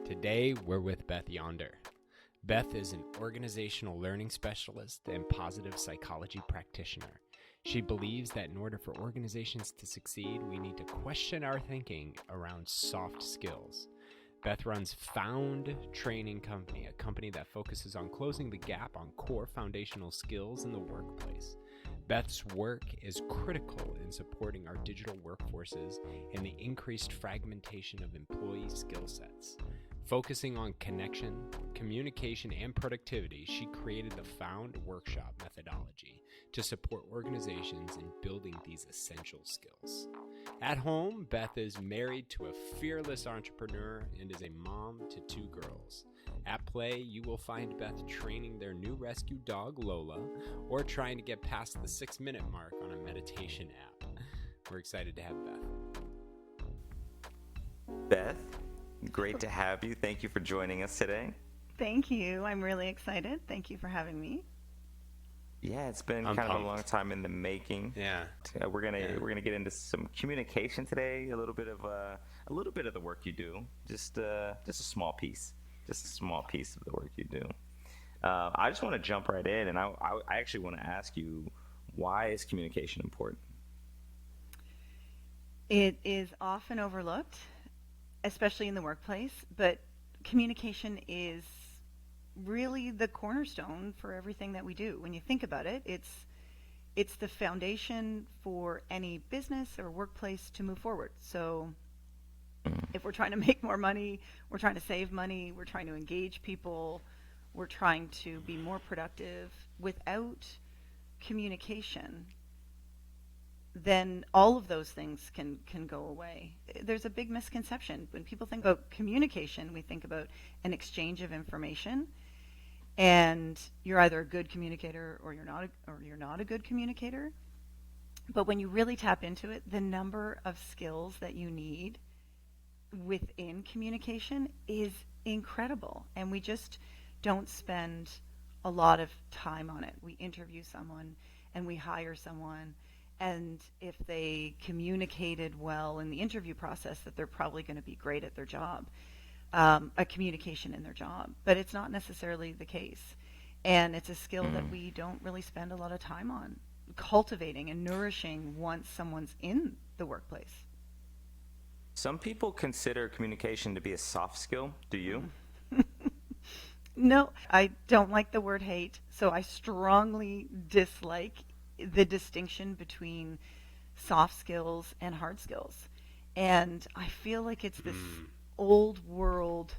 Today, we're with Beth Younder. Beth is an organizational learning specialist and positive psychology practitioner. She believes that in order for organizations to succeed, we need to question our thinking around soft skills. Beth runs Found Training Company, a company that focuses on closing the gap on core foundational skills in the workplace. Beth's work is critical in supporting our digital workforces and the increased fragmentation of employee skill sets. Focusing on connection, communication, and productivity, she created the Found Workshop methodology to support organizations in building these essential skills. At home, Beth is married to a fearless entrepreneur and is a mom to 2 girls. At play, you will find Beth training their new rescue dog, Lola, or trying to get past the 6-minute mark on a meditation app. We're excited to have Beth. Beth, great to have you. Thank you for joining us today. Thank you. I'm really excited. Thank you for having me. Yeah, it's been I'm kind of a pumped. long time in the making. Yeah. We're gonna get into some communication today. A little bit of the work you do. Just a small piece. Just a small piece of the work you do. I just want to jump right in, and I actually want to ask you, why is communication important? It is often overlooked, especially in the workplace, but communication is really the cornerstone for everything that we do. When you think about it, it's the foundation for any business or workplace to move forward. So if we're trying to make more money, we're trying to save money, we're trying to engage people, we're trying to be more productive, without communication, then all of those things can go away. There's a big misconception. When people think about communication, we think about an exchange of information, and you're either a good communicator or you're not a good communicator. But when you really tap into it, the number of skills that you need within communication is incredible, and we just don't spend a lot of time on it. We interview someone and we hire someone, and if they communicated well in the interview process, that they're probably going to be great at their job, a communication in their job. But it's not necessarily the case, and it's a skill that we don't really spend a lot of time on cultivating and nourishing once someone's in the workplace. Some people consider communication to be a soft skill. Do you? No, I don't like the word hate, so I strongly dislike the distinction between soft skills and hard skills. And I feel like it's this old world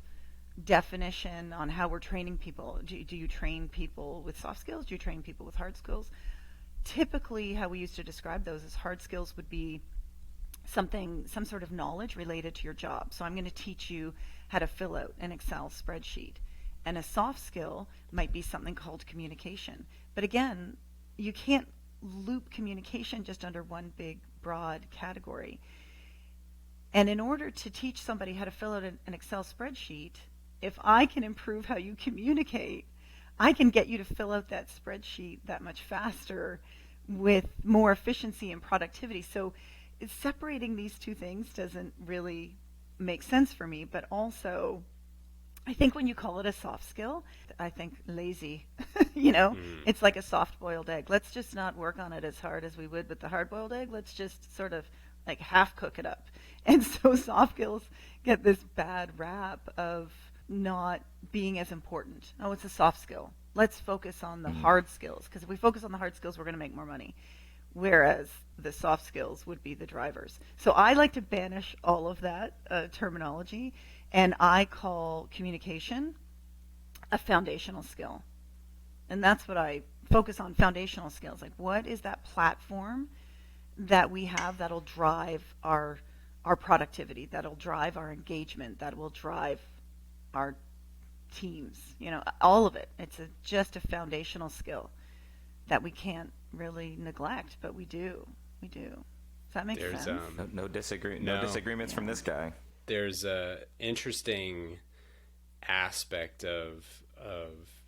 definition on how we're training people. Do you train people with soft skills? Do you train people with hard skills? Typically, how we used to describe those as hard skills would be some sort of knowledge related to your job. So I'm going to teach you how to fill out an Excel spreadsheet. And a soft skill might be something called communication. But again, you can't loop communication just under one big, broad category. And in order to teach somebody how to fill out an Excel spreadsheet, if I can improve how you communicate, I can get you to fill out that spreadsheet that much faster with more efficiency and productivity. So separating these two things doesn't really make sense for me. But also, I think when you call it a soft skill, I think lazy. It's like a soft-boiled egg. Let's just not work on it as hard as we would with the hard-boiled egg. Let's just sort of like half cook it up. And so soft skills get this bad rap of not being as important. Oh, it's a soft skill. Let's focus on the hard skills, because if we focus on the hard skills, we're going to make more money. Whereas the soft skills would be the drivers. So I like to banish all of that terminology, and I call communication a foundational skill. And that's what I focus on, foundational skills. Like, what is that platform that we have that'll drive our productivity, that'll drive our engagement, that will drive our teams, all of it. It's just a foundational skill that we can't really neglect, but we do. Does that make sense? No disagreements from this guy. There's a interesting aspect of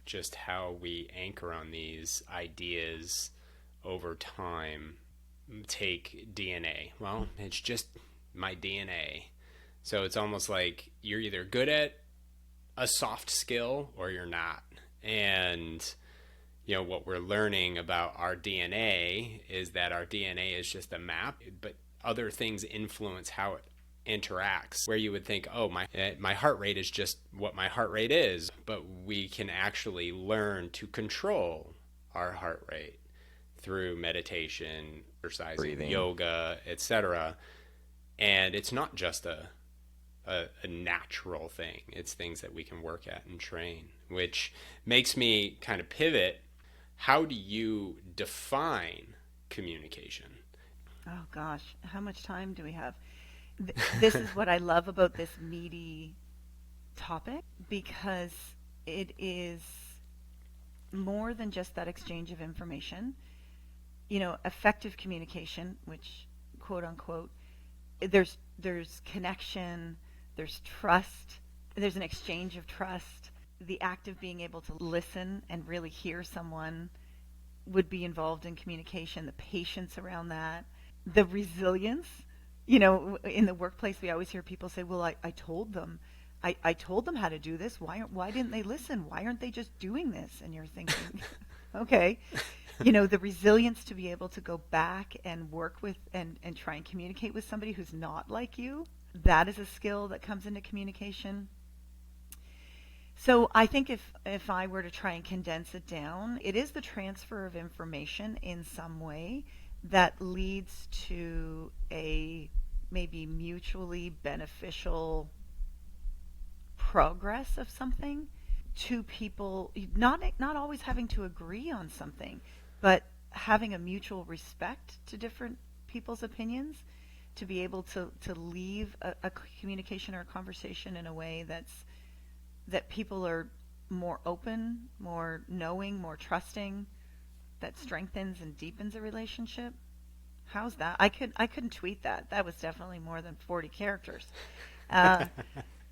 just how we anchor on these ideas over time. Take DNA. Well, it's just my DNA. So it's almost like you're either good at a soft skill or you're not. And what we're learning about our DNA is that our DNA is just a map, but other things influence how it interacts. Where you would think, oh, my heart rate is just what my heart rate is, but we can actually learn to control our heart rate through meditation, exercising, breathing, yoga, etc. And it's not just a natural thing. It's things that we can work at and train, which makes me kind of pivot. How do you define communication? Oh gosh, how much time do we have? This is what I love about this meaty topic, because it is more than just that exchange of information. Effective communication, which quote unquote, there's connection, there's trust, there's an exchange of trust. The act of being able to listen and really hear someone would be involved in communication, the patience around that, the resilience. In the workplace, we always hear people say, well, I told them. I told them how to do this. Why didn't they listen? Why aren't they just doing this? And you're thinking, okay. The resilience to be able to go back and work with and try and communicate with somebody who's not like you, that is a skill that comes into communication. So I think if I were to try and condense it down, it is the transfer of information in some way that leads to a maybe mutually beneficial progress of something, to people not always having to agree on something, but having a mutual respect to different people's opinions, to be able to leave a communication or a conversation in a way that people are more open, more knowing, more trusting, that strengthens and deepens a relationship. How's that? I couldn't tweet that. That was definitely more than 40 characters.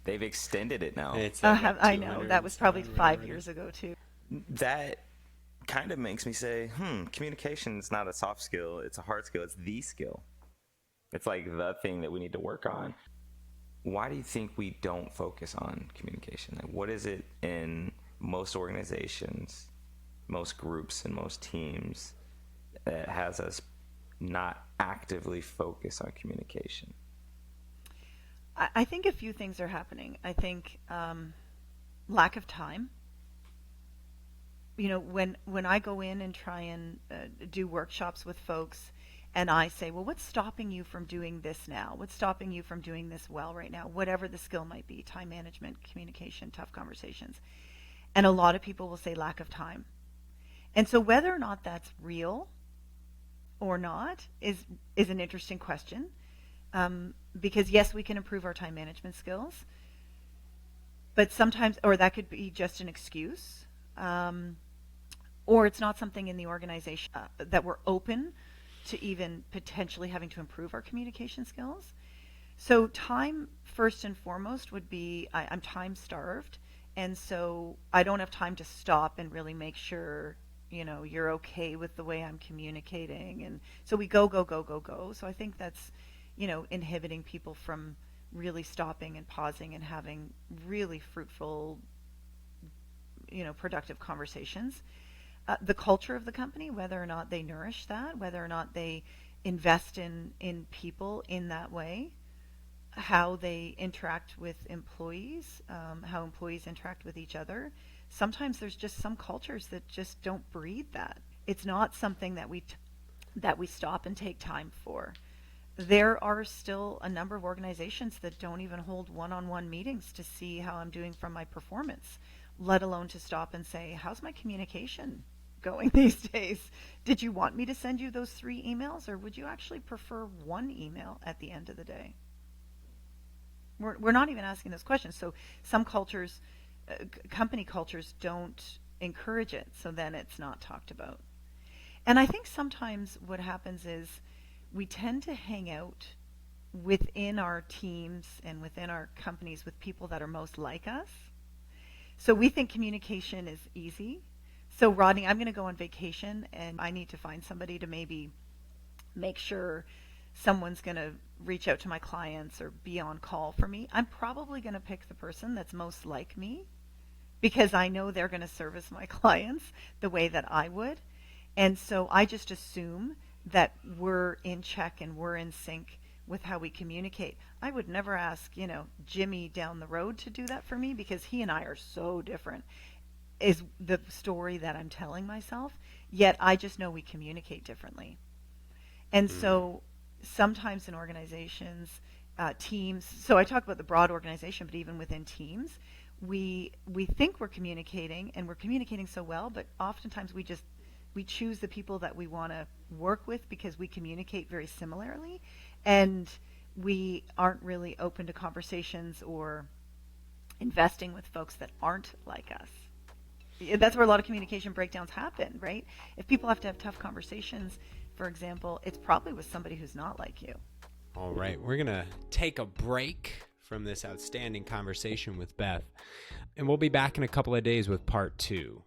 They've extended it now. I know. That was probably 5 years ago, too. That kind of makes me say, communication is not a soft skill. It's a hard skill. It's the skill. It's like the thing that we need to work on. Why do you think we don't focus on communication? Like, what is it in most organizations, most groups, and most teams that has us not actively focus on communication? I think a few things are happening. I think lack of time. When I go in and try and do workshops with folks, and I say, well, what's stopping you from doing this now? What's stopping you from doing this well right now? Whatever the skill might be, time management, communication, tough conversations. And a lot of people will say lack of time. And so whether or not that's real or not is an interesting question. Because yes, we can improve our time management skills, but sometimes, or that could be just an excuse, or it's not something in the organization that we're open to even potentially having to improve our communication skills. So time, first and foremost, would be I'm time starved, and so I don't have time to stop and really make sure you're okay with the way I'm communicating, and so we go. So I think that's inhibiting people from really stopping and pausing and having really fruitful, productive conversations. The culture of the company, whether or not they nourish that, whether or not they invest in people in that way, how they interact with employees, how employees interact with each other. Sometimes there's just some cultures that just don't breed that. It's not something that we stop and take time for. There are still a number of organizations that don't even hold one-on-one meetings to see how I'm doing from my performance, let alone to stop and say, how's my communication going these days? Did you want me to send you those 3 emails, or would you actually prefer 1 email at the end of the day? We're not even asking those questions. So some cultures, company cultures, don't encourage it, so then it's not talked about. And I think sometimes what happens is we tend to hang out within our teams and within our companies with people that are most like us. So we think communication is easy. So Rodney, I'm going to go on vacation and I need to find somebody to maybe make sure someone's going to reach out to my clients or be on call for me. I'm probably going to pick the person that's most like me because I know they're going to service my clients the way that I would. And so I just assume that we're in check and we're in sync with how we communicate. I would never ask, Jimmy down the road to do that for me because he and I are so different, is the story that I'm telling myself. Yet I just know we communicate differently. And so sometimes in organizations, teams, so I talk about the broad organization, but even within teams, we think we're communicating and we're communicating so well, but oftentimes we choose the people that we want to work with because we communicate very similarly, and we aren't really open to conversations or investing with folks that aren't like us. That's where a lot of communication breakdowns happen, right? If people have to have tough conversations, for example, it's probably with somebody who's not like you. All right, we're going to take a break from this outstanding conversation with Beth, and we'll be back in a couple of days with part 2.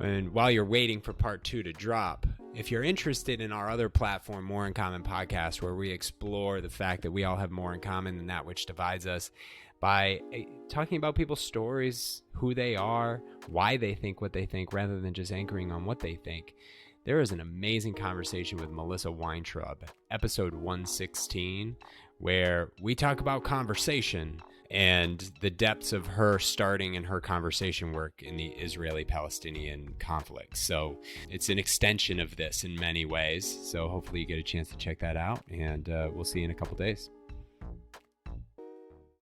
And while you're waiting for part 2 to drop, if you're interested in our other platform, More in Common Podcast, where we explore the fact that we all have more in common than that which divides us, by talking about people's stories, who they are, why they think what they think, rather than just anchoring on what they think. There is an amazing conversation with Melissa Weintraub, episode 116, where we talk about conversation and the depths of her starting and her conversation work in the Israeli-Palestinian conflict. So it's an extension of this in many ways. So hopefully you get a chance to check that out, and we'll see you in a couple days.